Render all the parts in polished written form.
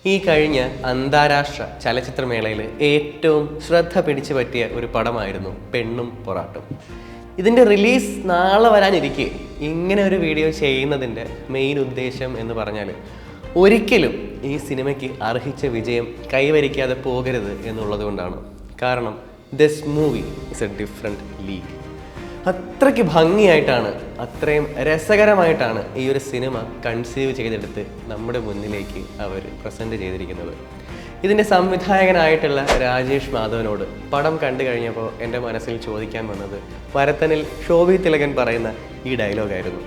ഈ കഴിഞ്ഞ അന്താരാഷ്ട്ര ചലച്ചിത്രമേളയിൽ ഏറ്റവും ശ്രദ്ധ പിടിച്ചു പറ്റിയ ഒരു പടമായിരുന്നു പെണ്ണും പൊറാട്ടും. ഇതിൻ്റെ റിലീസ് നാളെ വരാനിരിക്കെ ഇങ്ങനെ ഒരു വീഡിയോ ചെയ്യുന്നതിൻ്റെ മെയിൻ ഉദ്ദേശം എന്ന് പറഞ്ഞാൽ ഒരിക്കലും ഈ സിനിമയ്ക്ക് അർഹിച്ച വിജയം കൈവരിക്കാതെ പോകരുത് എന്നുള്ളത് കൊണ്ടാണ്. കാരണം this movie is A different league. അത്രയ്ക്ക് ഭംഗിയായിട്ടാണ്, അത്രയും രസകരമായിട്ടാണ് ഈ ഒരു സിനിമ കൺസീവ് ചെയ്തെടുത്ത് നമ്മുടെ മുന്നിലേക്ക് അവർ പ്രസൻറ്റ് ചെയ്തിരിക്കുന്നത്. ഇതിൻ്റെ സംവിധായകനായിട്ടുള്ള രാജേഷ് മാധവനോട് പടം കണ്ടു കഴിഞ്ഞപ്പോൾ എൻ്റെ മനസ്സിൽ ചോദിക്കാൻ വന്നത് വരത്തനിൽ ശോഭി തിലകൻ പറയുന്ന ഈ ഡയലോഗായിരുന്നു.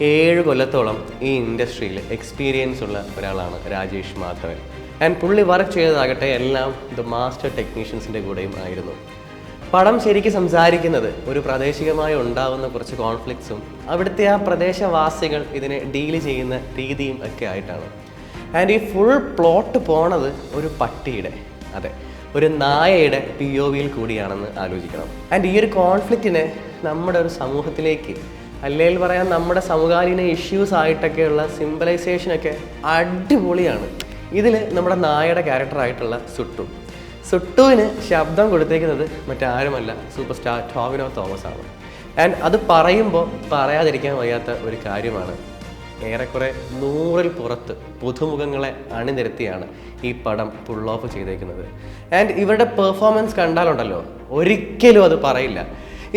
7 കൊല്ലത്തോളം ഈ ഇൻഡസ്ട്രിയിൽ എക്സ്പീരിയൻസ് ഉള്ള ഒരാളാണ് രാജേഷ് മാധവൻ. ആൻഡ് പുള്ളി വർക്ക് ചെയ്തതാകട്ടെ എല്ലാം ദ മാസ്റ്റർ ടെക്നീഷ്യൻസിൻ്റെ കൂടെയും ആയിരുന്നു. പടം ശരിക്കും സംസാരിക്കുന്നത് ഒരു പ്രാദേശികമായി ഉണ്ടാകുന്ന കുറച്ച് കോൺഫ്ലിക്ട്സും അവിടുത്തെ ആ പ്രദേശവാസികൾ ഇതിനെ ഡീല് ചെയ്യുന്ന രീതിയും ഒക്കെ ആയിട്ടാണ്. ആൻഡ് ഈ ഫുൾ പ്ലോട്ട് പോണത് ഒരു പട്ടിയുടെ, അതെ, ഒരു നായയുടെ POVയിൽ കൂടിയാണെന്ന് ആലോചിക്കണം. ആൻഡ് ഈ ഒരു കോൺഫ്ലിക്റ്റിനെ നമ്മുടെ ഒരു സമൂഹത്തിലേക്ക്, അല്ലെങ്കിൽ പറയാൻ നമ്മുടെ സമകാലീന ഇഷ്യൂസ് ആയിട്ടൊക്കെയുള്ള സിംബലൈസേഷനൊക്കെ അടിപൊളിയാണ്. ഇതിൽ നമ്മുടെ നായയുടെ ക്യാരക്ടറായിട്ടുള്ള സുട്ടുവിന് ശബ്ദം കൊടുത്തേക്കുന്നത് മറ്റാരുമല്ല, സൂപ്പർ സ്റ്റാർ ടോവിനോ തോമസ് ആണ്. ആൻഡ് അത് പറയുമ്പോൾ പറയാതിരിക്കാൻ വയ്യാത്ത ഒരു കാര്യമാണ്, ഏറെക്കുറെ 100-ൽ പുറത്ത് പുതുമുഖങ്ങളെ അണിനിരത്തിയാണ് ഈ പടം പുൾ ഓഫ് ചെയ്തേക്കുന്നത്. ആൻഡ് ഇവരുടെ പെർഫോമൻസ് കണ്ടാലുണ്ടല്ലോ ഒരിക്കലും അത് പറയില്ല.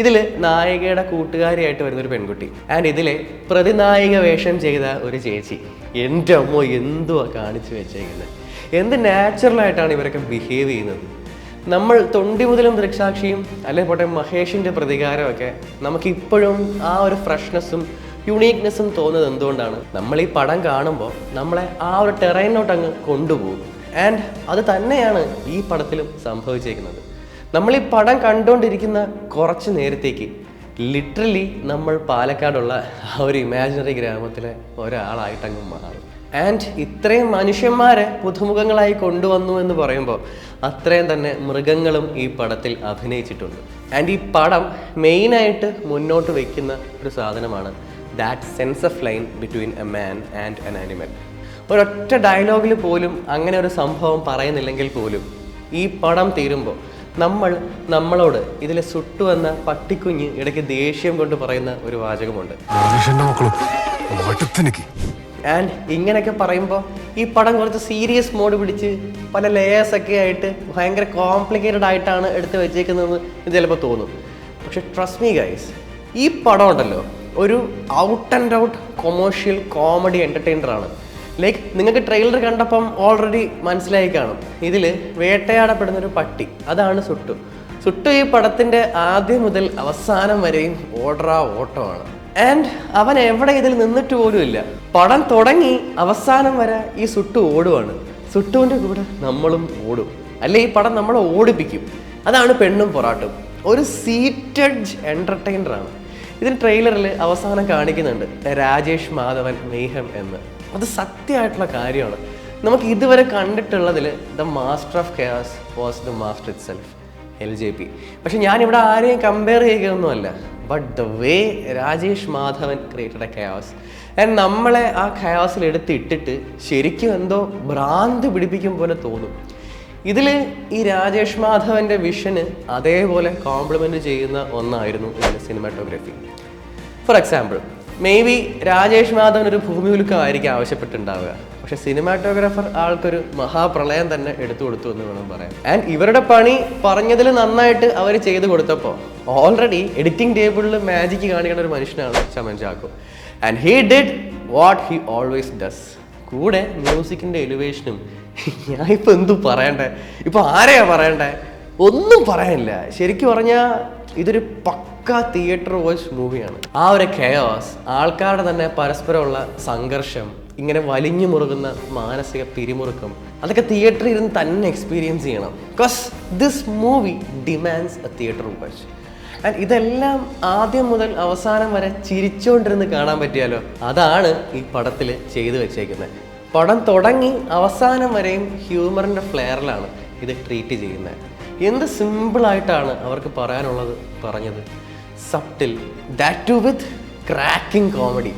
ഇതിൽ നായികയുടെ കൂട്ടുകാരിയായിട്ട് വരുന്നൊരു പെൺകുട്ടി, ആൻഡ് ഇതിലെ പ്രതിനായിക വേഷം ചെയ്ത ഒരു ചേച്ചി, എൻ്റെ അമ്മോ എന്തുവാ കാണിച്ചു വെച്ചേക്കുന്നത്! എന്ത് നാച്ചുറലായിട്ടാണ് ഇവരൊക്കെ ബിഹേവ് ചെയ്യുന്നത്. നമ്മൾ തൊണ്ടി മുതലും ദൃക്സാക്ഷിയും അല്ലെ പോട്ടെ മഹേഷിൻ്റെ പ്രതികാരമൊക്കെ നമുക്കിപ്പോഴും ആ ഒരു ഫ്രഷ്നെസ്സും യുണീക്നെസ്സും തോന്നുന്നത് എന്തുകൊണ്ടാണ്? നമ്മൾ ഈ പടം കാണുമ്പോൾ നമ്മളെ ആ ഒരു ടെറൈനോട്ട് അങ്ങ് കൊണ്ടുപോകും. ആൻഡ് അത് തന്നെയാണ് ഈ പടത്തിലും സംഭവിച്ചേക്കുന്നത്. നമ്മൾ ഈ പടം കണ്ടുകൊണ്ടിരിക്കുന്ന കുറച്ച് നേരത്തേക്ക് ലിറ്ററലി നമ്മൾ പാലക്കാടുള്ള ആ ഒരു ഇമാജിനറി ഗ്രാമത്തിലെ ഒരാളായിട്ടങ്ങ് മാറും. ആൻഡ് ഇത്രയും മനുഷ്യന്മാരെ പുതുമുഖങ്ങളായി കൊണ്ടുവന്നു എന്ന് പറയുമ്പോൾ അത്രയും തന്നെ മൃഗങ്ങളും ഈ പടത്തിൽ അഭിനയിച്ചിട്ടുണ്ട്. ആൻഡ് ഈ പടം മെയിനായിട്ട് മുന്നോട്ട് വയ്ക്കുന്ന ഒരു സാധനമാണ് that sense of line between a man and N animal. ഒരൊറ്റ ഡയലോഗിൽ പോലും അങ്ങനെ ഒരു സംഭവം പറയുന്നില്ലെങ്കിൽ പോലും ഈ പടം തീരുമ്പോൾ നമ്മളോട് ഇതിലെ സുട്ടു എന്ന പട്ടിക്കുഞ്ഞ് ഇടയ്ക്ക് ദേഷ്യം കൊണ്ട് പറയുന്ന ഒരു വാചകമുണ്ട്. ആൻഡ് ഇങ്ങനെയൊക്കെ പറയുമ്പോൾ ഈ പടം കുറച്ച് സീരിയസ് മോഡ് പിടിച്ച് പല ലെയേഴ്സൊക്കെ ആയിട്ട് ഭയങ്കര കോംപ്ലിക്കേറ്റഡ് ആയിട്ടാണ് എടുത്ത് വെച്ചേക്കുന്നതെന്ന് ഇത് ചിലപ്പോൾ തോന്നും. പക്ഷെ ട്രസ്റ്റ് മീ ഗൈസ്, ഈ പടം ഉണ്ടല്ലോ ഒരു out and out commercial comedy എൻ്റർടൈനറാണ്. ലൈക്ക് നിങ്ങൾക്ക് ട്രെയിലർ കണ്ടപ്പം ഓൾറെഡി മനസ്സിലായി കാണും, ഇതിൽ വേട്ടയാടപ്പെടുന്നൊരു പട്ടി, അതാണ് സുട്ടു ഈ പടത്തിൻ്റെ ആദ്യം മുതൽ അവസാനം വരെയും ഓട്ടമാണ്. ആൻഡ് അവൻ എവിടെ ഇതിൽ നിന്നിട്ട് പോലും ഇല്ല. പടം തുടങ്ങി അവസാനം വരെ ഈ സുട്ടു ഓടുവാണ്. സുട്ടുവിൻ്റെ കൂടെ നമ്മളും ഓടും, അല്ലെ ഈ പടം നമ്മളെ ഓടിപ്പിക്കും. അതാണ് പെണ്ണും പൊറാട്ടും. ഒരു സീറ്റഡ് എൻ്റർടൈനറാണ്. ഇതിന് ട്രെയിലറിൽ അവസാനം കാണിക്കുന്നുണ്ട് രാജേഷ് മാധവൻ മെയ്ഹം എന്ന്. അത് സത്യമായിട്ടുള്ള കാര്യമാണ്. നമുക്ക് ഇതുവരെ കണ്ടിട്ടുള്ളതിൽ the master of chaos was the master itself, LJP. പക്ഷെ ഞാനിവിടെ ആരെയും കമ്പയർ ചെയ്യുകയൊന്നുമല്ല, but the way Rajesh Madhavan created a chaos and നമ്മളെ ആ കെയോസിൽ എടുത്തിട്ടിട്ട് ശരിക്കും എന്തോ ഭ്രാന്ത് പിടിപ്പിക്കും പോലെ തോന്നും. ഇതിൽ ഈ രാജേഷ് മാധവൻ്റെ വിഷന് അതേപോലെ കോംപ്ലിമെൻ്റ് ചെയ്യുന്ന ഒന്നായിരുന്നു ഇതിൻ്റെ cinematography. For example, may be Rajesh Madhavan ഒരു ഭൂമികുലുക്കമായിരിക്കും ആവശ്യപ്പെട്ടുണ്ടാവുക, പക്ഷെ സിനിമാറ്റോഗ്രാഫർ ആൾക്കൊരു മഹാപ്രളയം തന്നെ എടുത്തു കൊടുത്തു എന്ന് വേണം പറയാൻ. ആൻഡ് ഇവരുടെ പണി പറഞ്ഞതിൽ നന്നായിട്ട് അവർ ചെയ്തു കൊടുത്തപ്പോൾ ഓൾറെഡി എഡിറ്റിംഗ് ടേബിളിൽ മാജിക്ക് കാണിക്കുന്ന ഒരു മനുഷ്യനാണ് Chaman Chacko. And he did what he always does. കൂടെ മ്യൂസിക്കിൻ്റെ എലിവേഷനും. ഞാൻ ഇപ്പോൾ എന്തു പറയണ്ടേ, ഇപ്പോൾ ആരെയാ പറയണ്ടേ? ഒന്നും പറയാനില്ല. ശരിക്കും പറഞ്ഞാൽ ഇതൊരു പക്ക തിയേറ്റർ വാച്ച് മൂവിയാണ്. ആ ഒരു കെയോസ്, ആൾക്കാരുടെ തന്നെ പരസ്പരമുള്ള സംഘർഷം, ഇങ്ങനെ വലിഞ്ഞു മുറുകുന്ന മാനസിക പിരിമുറുക്കം, അതൊക്കെ തിയേറ്ററിൽ ഇരുന്ന് തന്നെ എക്സ്പീരിയൻസ് ചെയ്യണം. Because this movie demands A theatre watch. And ഇതെല്ലാം ആദ്യം മുതൽ അവസാനം വരെ ചിരിച്ചുകൊണ്ടിരുന്ന് കാണാൻ പറ്റിയാലോ, അതാണ് ഈ പടത്തിൽ ചെയ്തു വെച്ചേക്കുന്നത്. പടം തുടങ്ങി അവസാനം വരെയും ഹ്യൂമറിൻ്റെ ഫ്ലെയറിലാണ് ഇത് ട്രീറ്റ് ചെയ്യുന്നത്. എന്ത് സിമ്പിളായിട്ടാണ് അവർക്ക് പറയാനുള്ളത് പറഞ്ഞത്. Subtle, that too with cracking comedy.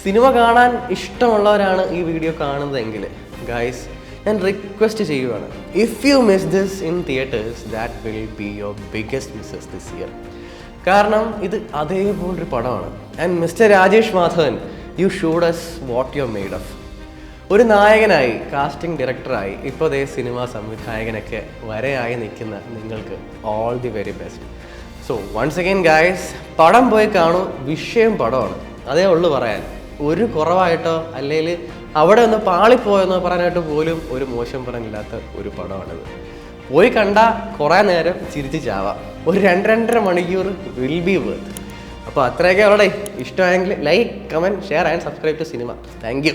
Cinema കാണാൻ ഇഷ്ടമുള്ളവരാണ് ഈ വീഡിയോ കാണുന്നതെങ്കിൽ ഗൈസ് ഞാൻ റിക്വസ്റ്റ് ചെയ്യുവാണ്, if you miss this in theatres that will be your biggest misses this year. കാരണം ഇത് അതേപോലൊരു പടമാണ്. And mister Rajesh Madhavan, you showed us what you are made of. ഒരു നായകനായി, കാസ്റ്റിംഗ് ഡയറക്ടറായി, ഇപ്പോൾ അതേ സിനിമാ സംവിധായകനൊക്കെ വരെയായി നിൽക്കുന്ന നിങ്ങൾക്ക് all the very best. So once again guys, പടം പോയി കാണൂ. വിഷയം പടമാണ്, അതേ ഉള്ളൂ പറയാൻ. ഒരു കുറവായിട്ടോ അല്ലെങ്കിൽ അവിടെ ഒന്ന് പാളിപ്പോയെന്നോ പറയാനായിട്ട് പോലും ഒരു മോശം പറഞ്ഞില്ലാത്ത ഒരു പടമാണിത്. പോയി കണ്ട കുറേ നേരം ചിരിച്ച് ചാവാം. ഒരു 2-2.5 മണിക്കൂർ വിൽ ബി വർത്ത്. അപ്പോൾ അത്രയൊക്കെ അവിടെ ഇഷ്ടമായെങ്കിൽ like, comment, share and subscribe to cinema. Thank U.